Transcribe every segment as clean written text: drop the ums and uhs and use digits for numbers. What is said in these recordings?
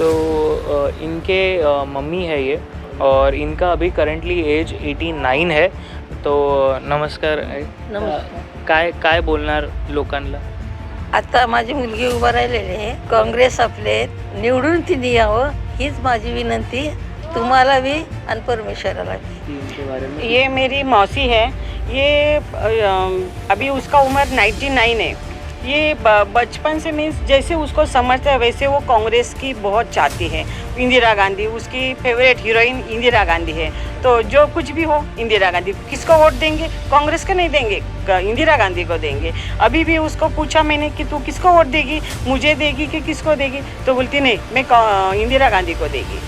तो इनके मम्मी है ये और इनका अभी करंटली एज 89 है. तो नमस्कार. काय काय बोलणार लोकांना? आता माझी मुलगी उभा राहिलेली आहे. काँग्रेस आपले निवडून तिने यावं हीच माझी विनंती तुम्हाला भी आणि परमेश्वराला भी. इनके बारे में ये मेरी मौसी है. ये अभी उसका उम्र 99 है. ये बचपन से मीन्स जैसे उसको समझता है वैसे वो कांग्रेस की बहुत चाहती है. इंदिरा गांधी उसकी फेवरेट हीरोइन इंदिरा गांधी है. तो जो कुछ भी हो इंदिरा गांधी. किसको वोट देंगे? कांग्रेस को नहीं देंगे, इंदिरा गांधी को देंगे. अभी भी उसको पूछा मैंने कि तू किसको वोट देगी, मुझे देगी कि किसको देगी? तो बोलती नहीं, मैं इंदिरा गांधी को देगी,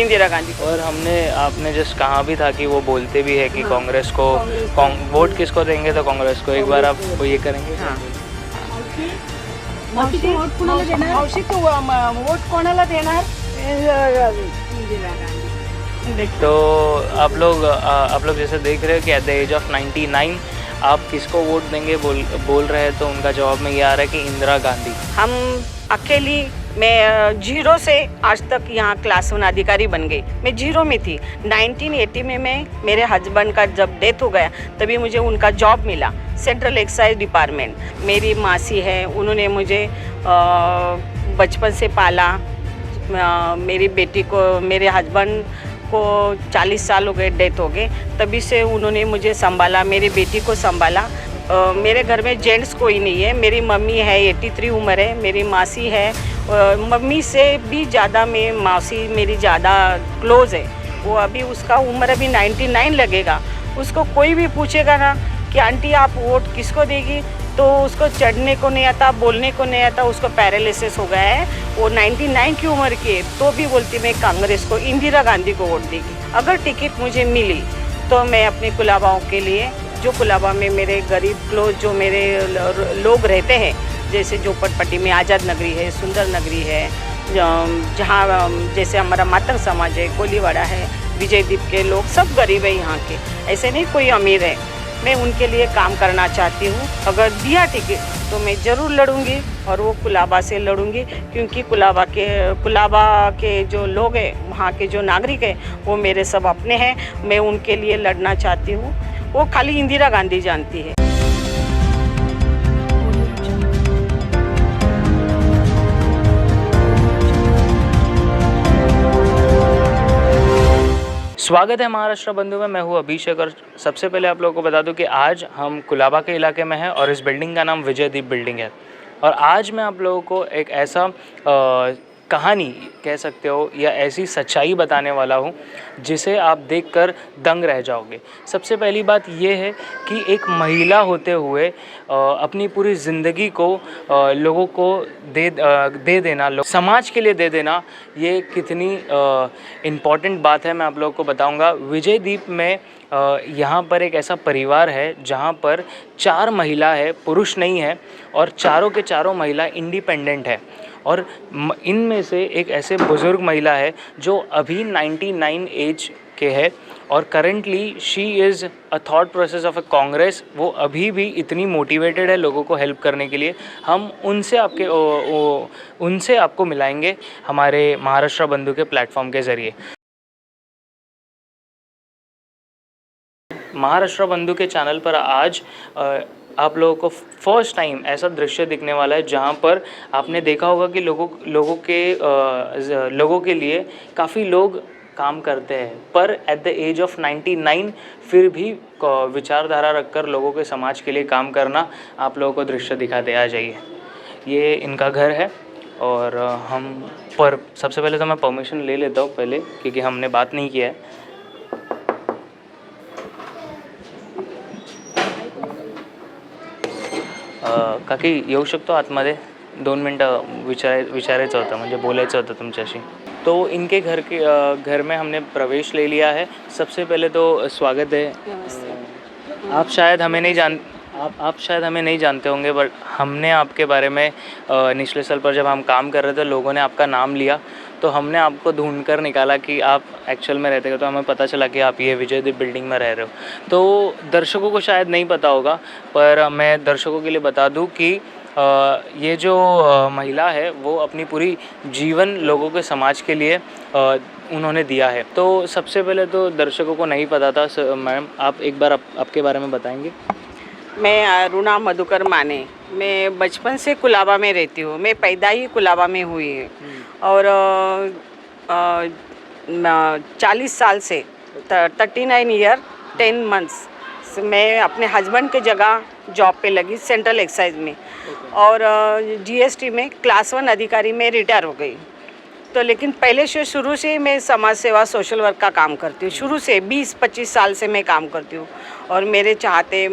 इंदिरा गांधी. और आपने जस्ट कहा भी था कि वो बोलते भी है कि कांग्रेस को वोट किसको देंगे, तो कांग्रेस को. एक बार आप वो ये करेंगे? हाँ. मावशी तू वोट कोणाला देणार? इंदिरा गांधी. तो आप लोग जैसे देख रहे हो कि एट द एज ऑफ 99 आप किसको वोट देंगे बोल रहे हैं. तो उनका जवाब में ये आ रहा है कि इंदिरा गांधी. हम अकेली मैं जीरो से आज तक यहाँ क्लास 1 अधिकारी बन गई. मैं जीरो में थी. 1980 में मैं मेरे हस्बैंड का जब डेथ हो गया तभी मुझे उनका जॉब मिला सेंट्रल एक्साइज डिपार्टमेंट. मेरी मासी है, उन्होंने मुझे बचपन से पाला. मेरी बेटी को, मेरे हस्बैंड को 40 साल हो गए, डेथ हो गए. तभी से उन्होंने मुझे संभाला, मेरी बेटी को संभाला. मेरे घर में जेंट्स कोई नहीं है. मेरी मम्मी है, 83 उम्र है. मेरी मासी है. मम्मी से भी ज़्यादा मैं मौसी मेरी ज़्यादा क्लोज़ है. वो अभी उसका उम्र अभी 99 लगेगा. उसको कोई भी पूछेगा ना कि आंटी आप वोट किसको देगी, तो उसको चढ़ने को नहीं आता, बोलने को नहीं आता. उसको पैरालिसिस हो गया है. वो 99 की उम्र की है, तो भी बोलती मैं कांग्रेस को, इंदिरा गांधी को वोट देगी. अगर टिकट मुझे मिली तो मैं अपने कुलाबाओं के लिए, जो कुलाबा में मेरे गरीब क्लोज जो मेरे लोग रहते हैं, जैसे झोपड़पट्टी में आज़ाद नगरी है, सुंदर नगरी है, जहाँ जैसे हमारा मातंग समाज है, कोलीवाड़ा है, विजयदीप के लोग सब गरीब है यहाँ के. ऐसे नहीं कोई अमीर है. मैं उनके लिए काम करना चाहती हूँ. अगर दिया टिकट तो मैं ज़रूर लड़ूंगी और वो कुलाबा से लड़ूंगी, क्योंकि कुलाबा के जो लोग हैं, वहाँ के जो नागरिक हैं, वो मेरे सब अपने हैं. मैं उनके लिए लड़ना चाहती हूँ. वो खाली इंदिरा गांधी जानती है. स्वागत है महाराष्ट्र बंधु में. मैं हूँ अभिषेक और सबसे पहले आप लोगों को बता दूं कि आज हम कुलाबा के इलाके में हैं और इस बिल्डिंग का नाम विजयदीप बिल्डिंग है. और आज मैं आप लोगों को एक ऐसा कहानी कह सकते हो या ऐसी सच्चाई बताने वाला हूँ जिसे आप देखकर दंग रह जाओगे. सबसे पहली बात ये है कि एक महिला होते हुए अपनी पूरी ज़िंदगी को लोगों को दे देना, समाज के लिए दे देना, ये कितनी इम्पॉर्टेंट बात है मैं आप लोगों को बताऊंगा. विजयदीप में यहाँ पर एक ऐसा परिवार है जहाँ पर 4 महिला है, पुरुष नहीं है, और चारों के चारों महिला इंडिपेंडेंट है. और इनमें से एक ऐसे बुज़ुर्ग महिला है जो अभी 99 एज के है और currently she is a thought process of a Congress. वो अभी भी इतनी मोटिवेटेड है लोगों को हेल्प करने के लिए. हम उनसे आपको मिलाएंगे हमारे महाराष्ट्र बंधु के प्लेटफॉर्म के ज़रिए. महाराष्ट्र बंधु के चैनल पर आज आप लोगों को फर्स्ट टाइम ऐसा दृश्य दिखने वाला है जहां पर आपने देखा होगा कि लोगों के लिए काफ़ी लोग काम करते हैं, पर एट द एज ऑफ 99 फिर भी विचारधारा रखकर लोगों के समाज के लिए काम करना आप लोगों को दृश्य दिखाते. आ जाइए. ये इनका घर है और सबसे पहले तो मैं परमिशन ले लेता हूँ पहले, क्योंकि हमने बात नहीं किया है. काकी येऊ शकतो आतमध्ये? 2 मिनटं विचारायचं होतं, म्हणजे बोलायचं होतं तुमच्याशी. तो इनके घर में हमने प्रवेश ले लिया है. सबसे पहले तो स्वागत है. आप शायद हमें नहीं जानते होंगे, बट हमने आपके बारे में निचले स्तर पर जब हम काम कर रहे थे लोगों ने आपका नाम लिया, तो हमने आपको ढूंढ कर निकाला कि आप एक्चुअल में रहते हो. तो हमें पता चला कि आप ये विजयदीप बिल्डिंग में रह रहे हो. तो दर्शकों को शायद नहीं पता होगा, पर मैं दर्शकों के लिए बता दूं कि ये जो महिला है वो अपनी पूरी जीवन लोगों के समाज के लिए उन्होंने दिया है। तो सबसे पहले तो दर्शकों को नहीं पता था, मैम आप एक बार आपके बारे में बताएंगे? मैं अरुणा मधुकर माने। मैं बचपन से कुलाबा में रहती हूँ। मैं पैदा ही कुलाबा में हुई है और 40 साल से 39 ईयर 10 मंथ्स मैं अपने हस्बैंड के जगह जॉब पे लगी सेंट्रल एक्साइज में और जीएसटी में क्लास 1 अधिकारी में रिटायर हो गई। तो लेकिन पहले से शुरू से मैं समाज सेवा सोशल वर्क का काम करती हूँ। शुरू से 20-25 साल से मैं काम करती हूँ और मेरे चाहते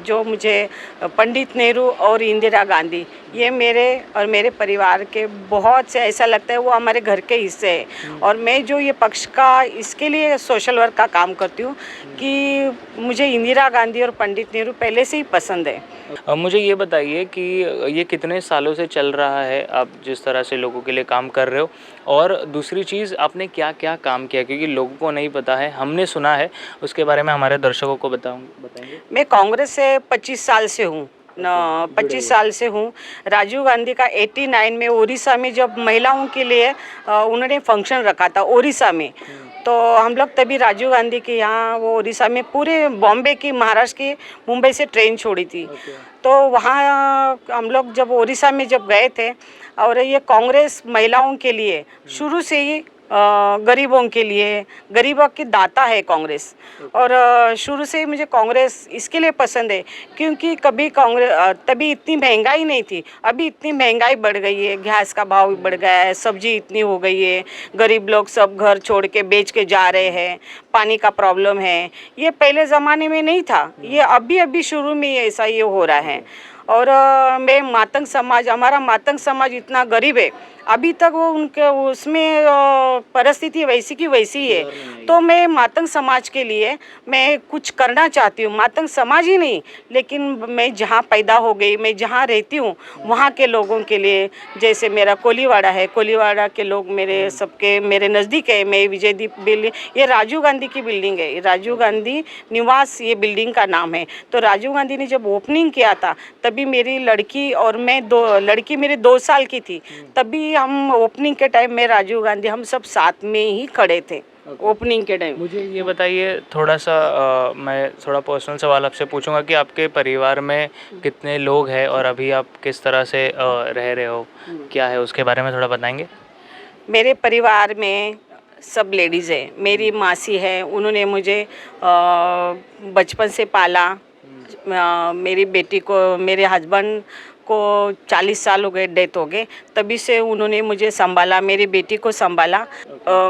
जो मुझे पंडित नेहरू और इंदिरा गांधी ये मेरे और मेरे परिवार के बहुत से ऐसा लगता है वो हमारे घर के हिस्से हैं। और मैं जो ये पक्ष का इसके लिए सोशल वर्क का काम करती हूँ कि मुझे इंदिरा गांधी और पंडित नेहरू पहले से ही पसंद है। मुझे ये बताइए कि ये कितने सालों से चल रहा है, आप जिस तरह से लोगों के लिए काम कर रहे हो, और दूसरी चीज़ आपने क्या क्या काम किया, क्योंकि लोगों को नहीं पता है, हमने सुना है, उसके बारे में हमारे दर्शकों को बताएंगे? मैं कांग्रेस से 25 साल से हूँ 25 साल से हूँ। राजीव गांधी का 89 में उड़ीसा में जब महिलाओं के लिए उन्होंने फंक्शन रखा था उड़ीसा में, तो हम लोग तभी राजीव गांधी के यहाँ वो उड़ीसा में पूरे बॉम्बे की, महाराष्ट्र की, मुंबई से ट्रेन छोड़ी थी। तो वहाँ हम लोग जब उड़ीसा में जब गए थे और ये कांग्रेस महिलाओं के लिए शुरू से ही गरीबों के लिए, गरीबों की दाता है कांग्रेस। और शुरू से ही मुझे कांग्रेस इसके लिए पसंद है क्योंकि कभी कांग्रेस तभी इतनी महंगाई नहीं थी, अभी इतनी महंगाई बढ़ गई है, गैस का भाव बढ़ गया है, सब्जी इतनी हो गई है, गरीब लोग सब घर छोड़ के बेच के जा रहे हैं, पानी का प्रॉब्लम है। ये पहले ज़माने में नहीं था, ये अभी शुरू में ऐसा ये हो रहा है। और मैं मातंग समाज, हमारा मातंग समाज इतना गरीब है, अभी तक वो उनके उसमें परिस्थिति वैसी की वैसी है। तो मैं मातंग समाज के लिए मैं कुछ करना चाहती हूँ। मातंग समाज ही नहीं, लेकिन मैं जहाँ पैदा हो गई, मैं जहाँ रहती हूँ वहाँ के लोगों के लिए, जैसे मेरा कोलीवाड़ा है, कोलीवाड़ा के लोग मेरे सबके मेरे नज़दीक है। मैं विजयदीप बिल्डिंग, ये राजीव गांधी की बिल्डिंग है, राजीव गांधी निवास ये बिल्डिंग का नाम है। तो राजीव गांधी ने जब ओपनिंग किया था तभी मेरी लड़की और मैं लड़की मेरी 2 साल की थी, तभी हम ओपनिंग के टाइम में राजीव गांधी हम सब साथ में ही खड़े थे ओपनिंग के टाइम। मुझे ये बताइए थोड़ा सा, मैं थोड़ा पर्सनल सवाल आपसे पूछूंगा कि आपके परिवार में कितने लोग हैं और अभी आप किस तरह से रह रहे हो, क्या है उसके बारे में थोड़ा बताएंगे? मेरे परिवार में सब लेडीज़ है। मेरी मासी है, उन्होंने मुझे बचपन से पाला। मेरी बेटी को, मेरे हस्बैंड को 40 साल हो गए, डेथ हो गए, तभी से उन्होंने मुझे संभाला, मेरी बेटी को संभाला।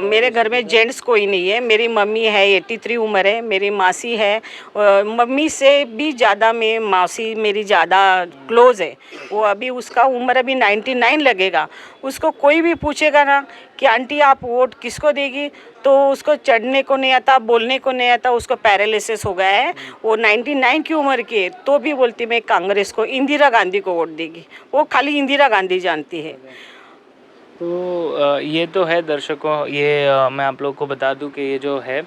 मेरे घर में जेंट्स कोई नहीं है। मेरी मम्मी है, 83 उम्र है, मेरी मासी है, मम्मी से भी ज़्यादा मैं मासी मेरी ज़्यादा क्लोज है। वो अभी उसका उम्र अभी 99 लगेगा। उसको कोई भी पूछेगा ना कि आंटी आप वोट किसको देगी, तो उसको चढ़ने को नहीं आता, बोलने को नहीं आता, उसको पैरालिसिस हो गया है। वो 99 की उम्र की है, तो भी बोलती मैं कांग्रेस को, इंदिरा गांधी को वोट देगी। वो खाली इंदिरा गांधी जानती है। तो ये तो है दर्शकों, ये मैं आप लोगों को बता दूं कि ये जो है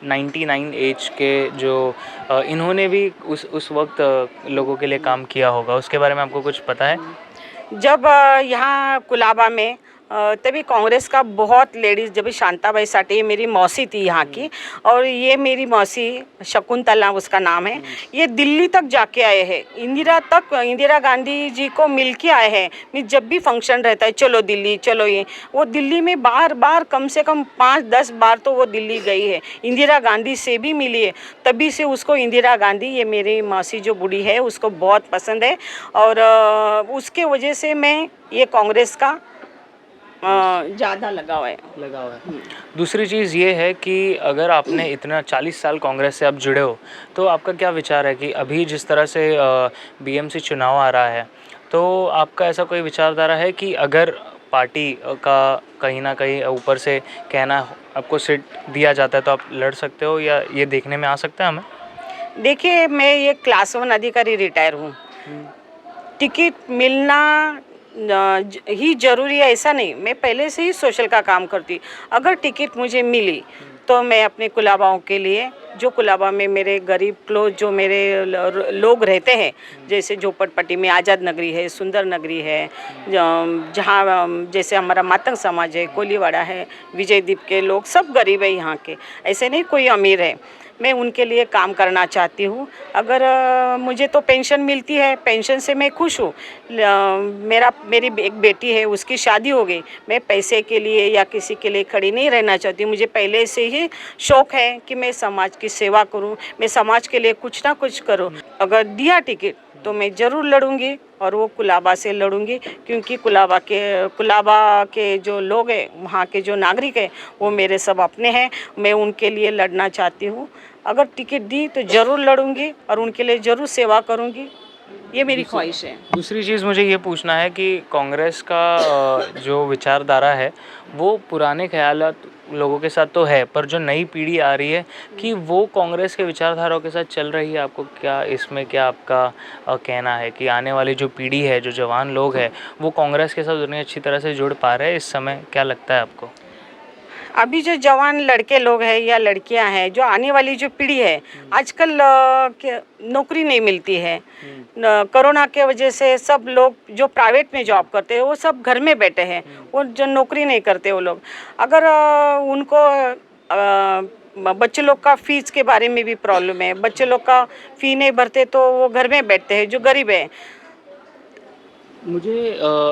99 एज के जो इन्होंने भी उस वक्त लोगों के लिए काम किया होगा, उसके बारे में आपको कुछ पता है? जब यहाँ कुलाबा में तभी कांग्रेस का बहुत लेडीज़, जब शांताबाई साठे, ये मेरी मौसी थी यहाँ की, और ये मेरी मौसी शकुंतला उसका नाम है, ये दिल्ली तक जाके आए हैं, इंदिरा गांधी जी को मिल के आए हैं। मैं जब भी फंक्शन रहता है, चलो दिल्ली चलो, ये वो दिल्ली में बार कम से कम 5-10 बार तो वो दिल्ली गई है, इंदिरा गांधी से भी मिली है। तभी से उसको इंदिरा गांधी, ये मेरी मौसी जो बूढ़ी है, उसको बहुत पसंद है और उसके वजह से मैं ये कांग्रेस का ज़्यादा लगा हुआ है। दूसरी चीज़ ये है कि अगर आपने इतना 40 साल कांग्रेस से आप जुड़े हो, तो आपका क्या विचार है कि अभी जिस तरह से बीएमसी चुनाव आ रहा है, तो आपका ऐसा कोई विचारधारा है कि अगर पार्टी का कहीं ना कहीं ऊपर से कहना आपको सीट दिया जाता है तो आप लड़ सकते हो, या ये देखने में आ सकता है हमें? देखिए, मैं ये क्लास 1 अधिकारी रिटायर हूँ। टिकट मिलना ही ज़रूरी है ऐसा नहीं, मैं पहले से ही सोशल का काम करती। अगर टिकट मुझे मिली तो मैं अपने कुलाबाओं के लिए जो कुलाबा में मेरे गरीब क्लोज जो मेरे लोग रहते हैं, जैसे झोपड़पट्टी में आज़ाद नगरी है, सुंदर नगरी है, जहाँ जैसे हमारा मातंग समाज है, कोलीवाड़ा है, विजयदीप के लोग सब गरीब है यहाँ के, ऐसे नहीं कोई अमीर है। मैं उनके लिए काम करना चाहती हूँ। अगर मुझे तो पेंशन मिलती है, पेंशन से मैं खुश हूँ। मेरी एक बेटी है, उसकी शादी हो गई। मैं पैसे के लिए या किसी के लिए खड़ी नहीं रहना चाहती। मुझे पहले से ही शौक़ है कि मैं समाज की सेवा करूँ, मैं समाज के लिए कुछ ना कुछ करूँ। अगर दिया टिकट तो मैं ज़रूर लड़ूंगी, और वो कुलाबा से लड़ूंगी, क्योंकि कुलाबा के जो लोग हैं, वहाँ के जो नागरिक हैं, वो मेरे सब अपने हैं। मैं उनके लिए लड़ना चाहती हूँ। अगर टिकट दी तो ज़रूर लड़ूंगी और उनके लिए ज़रूर सेवा करूंगी, ये मेरी ख्वाहिश है। दूसरी चीज़ मुझे ये पूछना है कि कांग्रेस का जो विचारधारा है वो पुराने ख्यालात लोगों के साथ तो है, पर जो नई पीढ़ी आ रही है कि वो कांग्रेस के विचारधाराओं के साथ चल रही है, आपको क्या इसमें क्या आपका कहना है कि आने वाली जो पीढ़ी है, जो जवान लोग हैं, वो कांग्रेस के साथ उतनी अच्छी तरह से जुड़ पा रहे हैं इस समय, क्या लगता है आपको? अभी जो जवान लड़के लोग हैं या लड़कियां हैं, जो आने वाली जो पीढ़ी है, आजकल नौकरी नहीं मिलती है। कोरोना के वजह से सब लोग जो प्राइवेट में जॉब करते हैं वो सब घर में बैठे हैं, वो जो नौकरी नहीं करते वो लोग। अगर उनको बच्चे लोग का फीस के बारे में भी प्रॉब्लम है, बच्चे लोग का फ़ी नहीं भरते तो वो घर में बैठते हैं, जो गरीब है। मुझे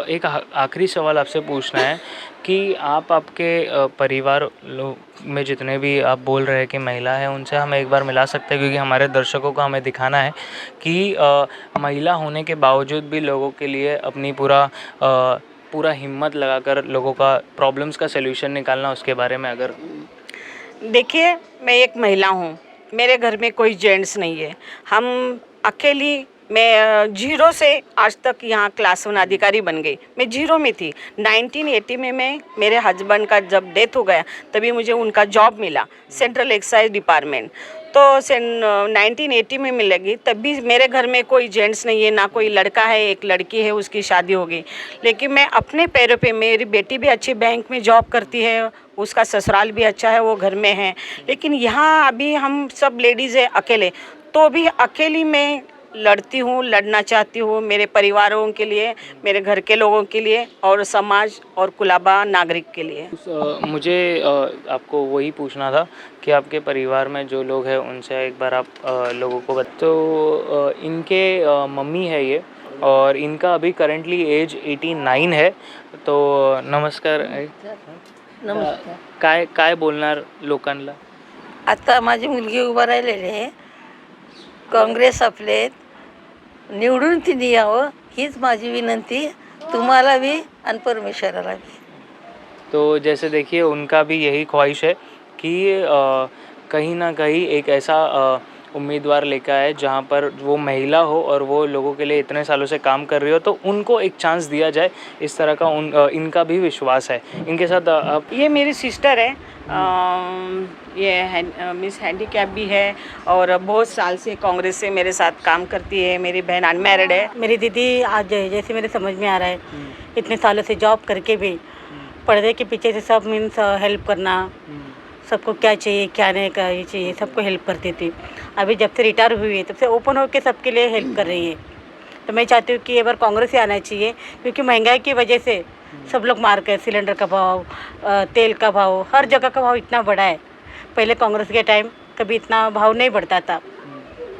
एक आखिरी सवाल आपसे पूछना है कि आप आपके परिवार में जितने भी आप बोल रहे हैं कि महिला है, उनसे हम एक बार मिला सकते हैं, क्योंकि हमारे दर्शकों को हमें दिखाना है कि महिला होने के बावजूद भी लोगों के लिए अपनी पूरा हिम्मत लगाकर लोगों का प्रॉब्लम्स का सलूशन निकालना, उसके बारे में अगर। देखिए, मैं एक महिला हूँ, मेरे घर में कोई जेंट्स नहीं है, हम अकेली। मैं जीरो से आज तक यहाँ क्लास 1 अधिकारी बन गई। मैं जीरो में थी। 1980 में मैं मेरे हस्बैंड का जब डेथ हो गया, तभी मुझे उनका जॉब मिला, सेंट्रल एक्साइज डिपार्टमेंट। तो 1980 में मिलेगी, तब भी मेरे घर में कोई जेंट्स नहीं है, ना कोई लड़का है, एक लड़की है, उसकी शादी हो गई। लेकिन मैं अपने पैरों पे, मेरी बेटी भी अच्छी बैंक में जॉब करती है, उसका ससुराल भी अच्छा है, वो घर में है। लेकिन यहाँ अभी हम सब लेडीज़ हैं अकेले, तो भी अकेली मैं लड़ती हूँ, लड़ना चाहती हूँ, मेरे परिवारों के लिए, मेरे घर के लोगों के लिए, और समाज और कुलाबा नागरिक के लिए। मुझे आपको वही पूछना था कि आपके परिवार में जो लोग हैं उनसे एक बार आप लोगों को तो इनके मम्मी है ये, और इनका अभी करंटली एज 89 है। तो नमस्कार. नमस्कार. काय बोलणार लोकांना? आता माझी मुलगी उभं राहिलेली आहे. काँग्रेस आपले निवडून तिने यावं हीच माझी विनंती तुम्हाला भी आणि परमेश्वराला भी. तो जैसे देखिए, उनका भी यही ख्वाहिश है कि कहीं ना कहीं एक ऐसा उम्मीदवार लेकर आए जहाँ पर वो महिला हो और वो लोगों के लिए इतने सालों से काम कर रही हो, तो उनको एक चांस दिया जाए, इस तरह का इनका भी विश्वास है। इनके साथ आप। ये मेरी सिस्टर है, ये मिस हैंडीकैप भी है, और बहुत साल से कांग्रेस से मेरे साथ काम करती है। मेरी बहन अनमैरिड है। मेरी दीदी आज जैसे मेरे समझ में आ रहा है, इतने सालों से जॉब करके भी पर्दे के पीछे से सब मीन्स हेल्प करना, सबको क्या चाहिए क्या नहीं क्या चाहिए सबको हेल्प करती थी। अभी जब से रिटायर हुई है तब से ओपन होकर सबके लिए हेल्प कर रही है। तो मैं चाहती हूँ कि ये बार कांग्रेस ही आना चाहिए, क्योंकि महंगाई की वजह से सब लोग मार गए। सिलेंडर का भाव, तेल का भाव, हर जगह का भाव इतना बढ़ा है। पहले कांग्रेस के टाइम कभी इतना भाव नहीं बढ़ता था।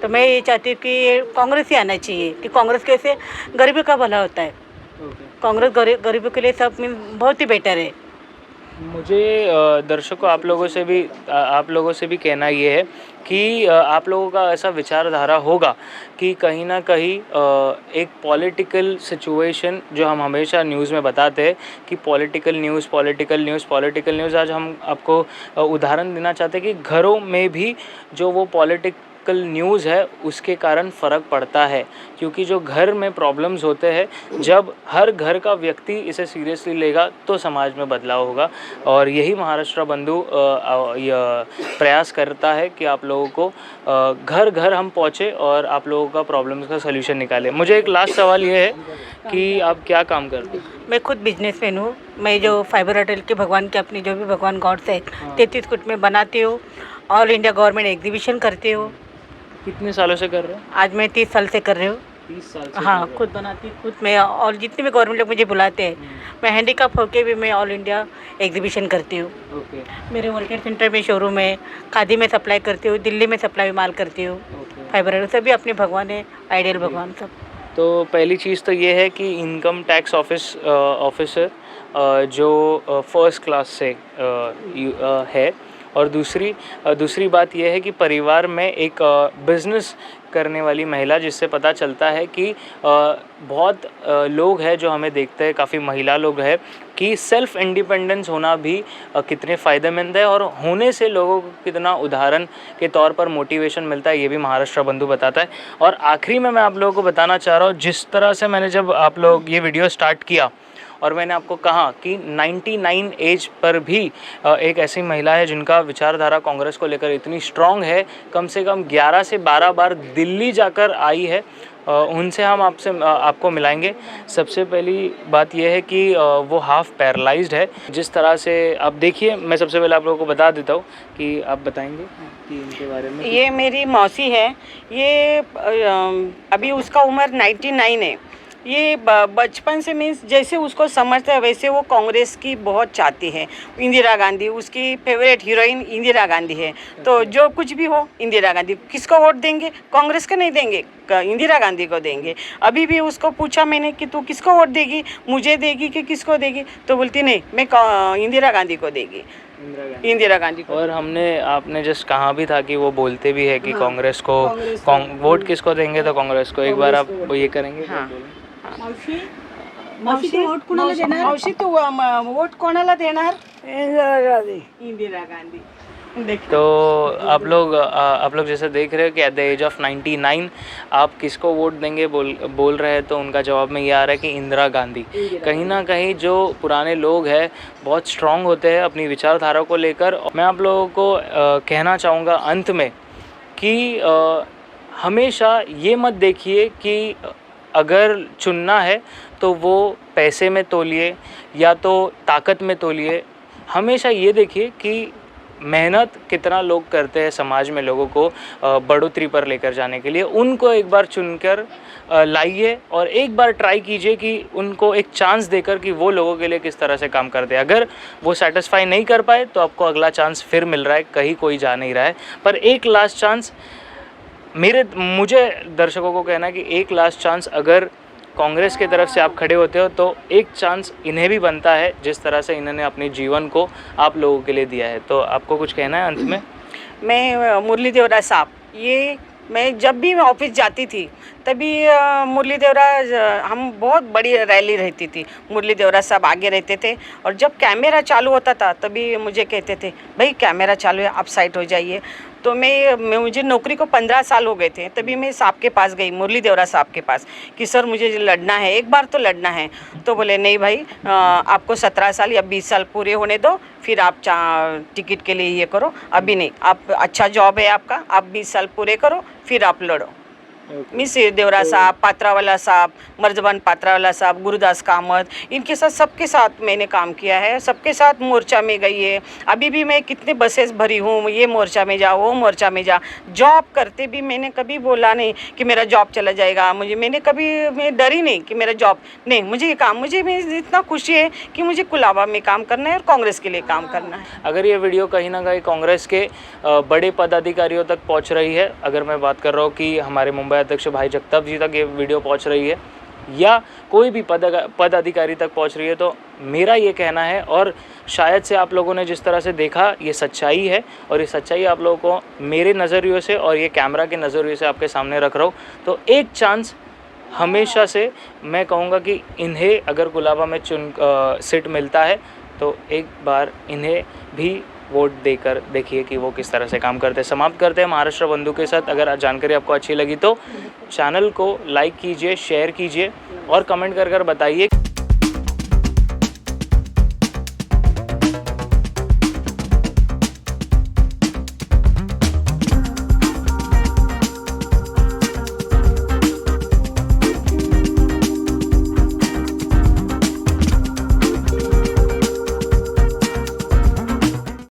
तो मैं ये चाहती हूँ कि कांग्रेस ही आना चाहिए, कि कांग्रेस कैसे गरीबी का भला होता है। कांग्रेस गरीबों के लिए सब बहुत ही बेटर है। मुझे दर्शकों आप लोगों से भी कहना ये है कि आप लोगों का ऐसा विचारधारा होगा कि कहीं ना कहीं एक पॉलिटिकल सिचुएशन, जो हम हमेशा न्यूज़ में बताते हैं कि पॉलिटिकल न्यूज़, आज हम आपको उदाहरण देना चाहते हैं कि घरों में भी जो वो पॉलिटिकल न्यूज़ है उसके कारण फ़र्क पड़ता है, क्योंकि जो घर में प्रॉब्लम्स होते हैं, जब हर घर का व्यक्ति इसे सीरियसली लेगा तो समाज में बदलाव होगा। और यही महाराष्ट्र बंधु प्रयास करता है कि आप लोगों को घर घर हम पहुँचे और आप लोगों का प्रॉब्लम्स का सलूशन निकालें। मुझे एक लास्ट सवाल ये है कि आप क्या काम करते हैं? मैं खुद बिजनेसमैन हूँ। मैं जो फाइबर होटल के भगवान के अपनी जो भी भगवान गॉड्स है 33 फुट में बनाती हूँ, ऑल इंडिया गवर्नमेंट एग्जीबिशन करती हूँ। कितने सालों से कर रहे हो? आज मैं 30 साल से कर रही हूँ। 30 साल से हाँ, खुद बनाती खुद मैं, और जितने भी गवर्नमेंट लोग मुझे बुलाते हैं, मैं हैंडीकैप होके भी मैं ऑल इंडिया एग्जीबिशन करती हूँ। ओके मेरे वर्ल्ड ट्रेड सेंटर में शोरूम है, खादी में सप्लाई करती हूँ, दिल्ली में सप्लाई माल करती हूँ, ओके। फाइबर सभी अपने भगवान है, आइडियल भगवान सब। तो पहली चीज़ तो ये है कि इनकम टैक्स ऑफिसर जो फर्स्ट क्लास से है, और दूसरी बात यह है कि परिवार में एक बिज़नेस करने वाली महिला, जिससे पता चलता है कि बहुत लोग हैं जो हमें देखते हैं, काफ़ी महिला लोग हैं, कि सेल्फ़ इंडिपेंडेंस होना भी कितने फ़ायदेमंद है और होने से लोगों को कितना उदाहरण के तौर पर मोटिवेशन मिलता है, ये भी महाराष्ट्र बंधु बताता है। और आखिरी में मैं आप लोगों को बताना चाह रहा हूँ, जिस तरह से मैंने जब आप लोग ये वीडियो स्टार्ट किया और मैंने आपको कहा कि 99 एज पर भी एक ऐसी महिला है जिनका विचारधारा कांग्रेस को लेकर इतनी स्ट्रांग है, कम से कम 11 से 12 बार दिल्ली जाकर आई है, उनसे हम आपको मिलाएंगे। सबसे पहली बात यह है कि वो हाफ पैरालाइज्ड है। जिस तरह से आप देखिए, मैं सबसे पहले आप लोगों को बता देता हूँ कि आप बताएंगे कि इनके बारे में। ये मेरी मौसी है, ये अभी उसका उम्र 99 है। ये बचपन से मीन्स जैसे उसको समझते हैं वैसे वो कांग्रेस की बहुत चाहती है। इंदिरा गांधी उसकी फेवरेट हीरोइन इंदिरा गांधी है, तो जो कुछ भी हो इंदिरा गांधी। किसको वोट देंगे? कांग्रेस को नहीं देंगे, इंदिरा गांधी को देंगे। अभी भी उसको पूछा मैंने कि तू किसको वोट देगी, मुझे देगी कि किसको देगी? तो बोलती नहीं, मैं इंदिरा गांधी को देगी, इंदिरा गांधी को। और आपने जस्ट कहा भी था कि वो बोलते भी है कि कांग्रेस को वोट किसको देंगे, तो कांग्रेस को। एक बार आप वो ये करेंगे? हाँ। मावशी वोट कोणाला देणार? मावशी तू वोट कोणाला देणार? इंदिरा गांधी। तो आप लोग जैसे देख रहे हो कि एट द एज ऑफ 99 आप किसको वोट देंगे बोल रहे हैं, तो उनका जवाब में ये आ रहा है कि इंदिरा गांधी। कहीं ना कहीं जो पुराने लोग हैं बहुत स्ट्रांग होते हैं अपनी विचारधारा को लेकर। मैं आप लोगों को कहना चाहूँगा अंत में कि हमेशा ये मत देखिए कि अगर चुनना है तो वो पैसे में तोलिए या तो ताकत में तोलिए। हमेशा ये देखिए कि मेहनत कितना लोग करते हैं समाज में लोगों को बढ़ोतरी पर लेकर जाने के लिए। उनको एक बार चुनकर लाइए और एक बार ट्राई कीजिए कि उनको एक चांस देकर कि वो लोगों के लिए किस तरह से काम करते हैं। अगर वो सेटिस्फाई नहीं कर पाए तो आपको अगला चांस फिर मिल रहा है, कहीं कोई जा नहीं रहा है। पर एक लास्ट चांस मुझे दर्शकों को कहना है कि एक लास्ट चांस अगर कांग्रेस की तरफ से आप खड़े होते हो तो एक चांस इन्हें भी बनता है, जिस तरह से इन्होंने अपने जीवन को आप लोगों के लिए दिया है। तो आपको कुछ कहना है अंत में? मैं मुरली देवरा साहब, ये मैं जब भी ऑफिस जाती थी तभी मुरली देवरा, हम बहुत बड़ी रैली रहती थी, मुरली देवरा साहब आगे रहते थे। और जब कैमरा चालू होता था तभी मुझे कहते थे भाई कैमरा चालू है, आप साइड हो जाइए। तो मुझे नौकरी को 15 साल हो गए थे, तभी मैं साहब के पास गई, मुरली देवरा साहब के पास, कि सर मुझे लड़ना है, एक बार तो लड़ना है। तो बोले नहीं भाई, आपको 17 साल या 20 साल पूरे होने दो, फिर आप टिकट के लिए ये करो, अभी नहीं। आप अच्छा जॉब है आपका, आप 20 साल पूरे करो फिर आप लड़ो। मिस देवरा साहब, पात्रावाला साहब, मर्जबान पात्रावाला साहब, गुरुदास कामत, इनके साथ सबके साथ मैंने काम किया है, सबके साथ मोर्चा में गई है। अभी भी मैं कितने बसेस भरी हूँ, ये मोर्चा में जा, वो मोर्चा में जा। जॉब करते भी मैंने कभी बोला नहीं कि मेरा जॉब चला जाएगा, मैं डरी नहीं कि मेरा जॉब नहीं, मुझे ये काम, मुझे इतना खुशी है कि मुझे कुलाबा में काम करना है और कांग्रेस के लिए काम करना है। अगर ये वीडियो कहीं ना कहीं कांग्रेस के बड़े पदाधिकारियों तक पहुँच रही है, अगर मैं बात कर रहा हूँ कि हमारे मुंबई अध्यक्ष भाई जगताप जी तक ये वीडियो पहुंच रही है या कोई भी पद अधिकारी तक पहुंच रही है, तो मेरा ये कहना है, और शायद से आप लोगों ने जिस तरह से देखा ये सच्चाई है, और ये सच्चाई आप लोगों को मेरे नज़रिए से और ये कैमरा के नज़रिए से आपके सामने रख रहा हूँ। तो एक चांस हमेशा से मैं कहूँगा कि इन्हें अगर कुलाबा में सीट मिलता है तो एक बार इन्हें भी वोट देकर देखिए कि वो किस तरह से काम करते हैं। समाप्त करते हैं महाराष्ट्र बंधु के साथ। अगर जानकारी आपको अच्छी लगी तो चैनल को लाइक कीजिए, शेयर कीजिए और कमेंट कर बताइए।